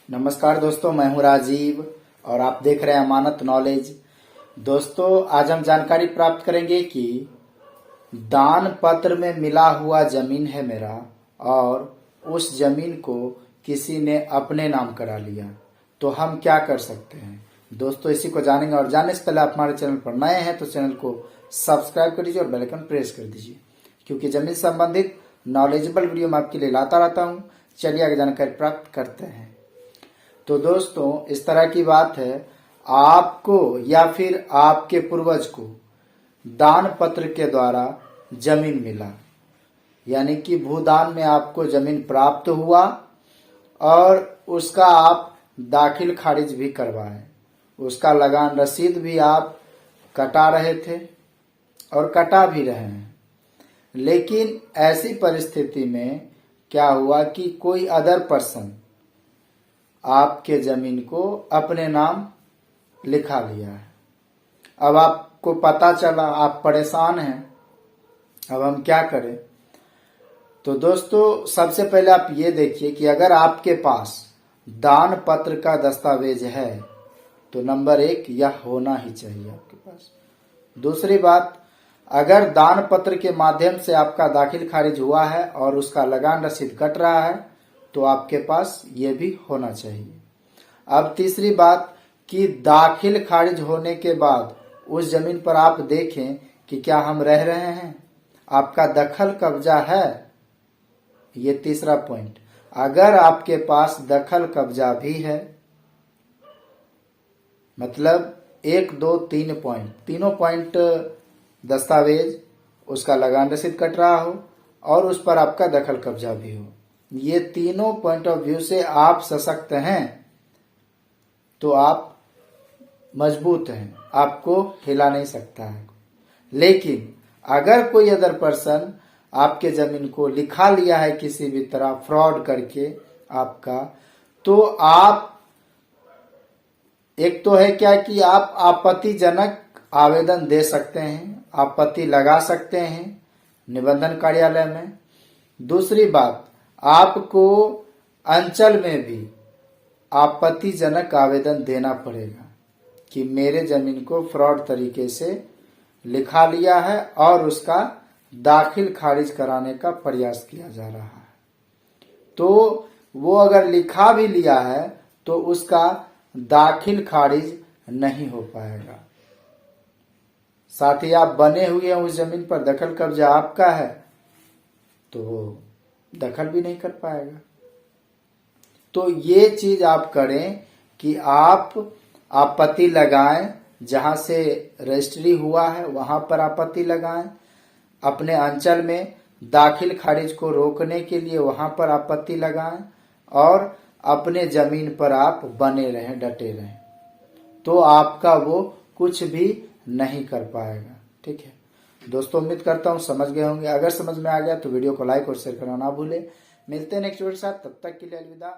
नमस्कार दोस्तों, मैं हूं राजीव और आप देख रहे हैं अमानत नॉलेज। दोस्तों, आज हम जानकारी प्राप्त करेंगे कि दान पत्र में मिला हुआ जमीन है मेरा और उस जमीन को किसी ने अपने नाम करा लिया, तो हम क्या कर सकते हैं। दोस्तों, इसी को जानेंगे और जानने से पहले आप हमारे चैनल पर नए हैं तो चैनल को सब्सक्राइब कर दीजिए और बेल आइकन प्रेस कर दीजिए, क्योंकि जमीन से संबंधित नॉलेजेबल वीडियो मैं आपके लिए लाता रहता हूं। चलिए आगे जानकारी प्राप्त करते हैं। तो दोस्तों, इस तरह की बात है, आपको या फिर आपके पूर्वज को दान पत्र के द्वारा जमीन मिला, यानी कि भूदान में आपको जमीन प्राप्त हुआ और उसका आप दाखिल खारिज भी करवाए। उसका लगान रसीद भी आप कटा रहे थे और कटा भी रहे हैं। लेकिन ऐसी परिस्थिति में क्या हुआ कि कोई अदर पर्सन आपके जमीन को अपने नाम लिखा लिया है। अब आपको पता चला, आप परेशान हैं, अब हम क्या करें। तो दोस्तों, सबसे पहले आप ये देखिए कि अगर आपके पास दान पत्र का दस्तावेज है तो नंबर 1 यह होना ही चाहिए आपके पास। दूसरी बात, अगर दान पत्र के माध्यम से आपका दाखिल खारिज हुआ है और उसका लगान रसीद कट रहा है तो आपके पास ये भी होना चाहिए। अब तीसरी बात कि दाखिल खारिज होने के बाद उस जमीन पर आप देखें कि क्या हम रह रहे हैं, आपका दखल कब्जा है। ये तीसरा पॉइंट, अगर आपके पास दखल कब्जा भी है, मतलब 1, 2, 3 पॉइंट, तीनों पॉइंट दस्तावेज, उसका लगान रसीद कट रहा हो और उस पर आपका दखल कब्जा भी हो, ये तीनों पॉइंट ऑफ व्यू से आप सशक्त हैं तो आप मजबूत हैं, आपको हिला नहीं सकता है। लेकिन अगर कोई अदर पर्सन आपके जमीन को लिखा लिया है किसी भी तरह फ्रॉड करके आपका, तो आप एक तो है क्या कि आप आपत्तिजनक आवेदन दे सकते हैं, आपत्ति लगा सकते हैं निबंधन कार्यालय में। दूसरी बात, आपको अंचल में भी आपत्तिजनक आवेदन देना पड़ेगा कि मेरे जमीन को फ्रॉड तरीके से लिखा लिया है और उसका दाखिल खारिज कराने का प्रयास किया जा रहा है। तो वो अगर लिखा भी लिया है तो उसका दाखिल खारिज नहीं हो पाएगा। साथ ही आप बने हुए हैं उस जमीन पर, दखल कब्जा आपका है, तो वो दखल भी नहीं कर पाएगा। तो ये चीज आप करें कि आप आपत्ति लगाएं, जहां से रजिस्ट्री हुआ है वहां पर आपत्ति लगाएं, अपने अंचल में दाखिल खारिज को रोकने के लिए वहां पर आपत्ति लगाएं और अपने जमीन पर आप बने रहें, डटे रहें, तो आपका वो कुछ भी नहीं कर पाएगा। ठीक है दोस्तों, उम्मीद करता हूं समझ गए होंगे। अगर समझ में आ गया तो वीडियो को लाइक और शेयर करना ना भूले। मिलते हैं नेक्स्ट वीडियो के साथ, तब तक के लिए अलविदा।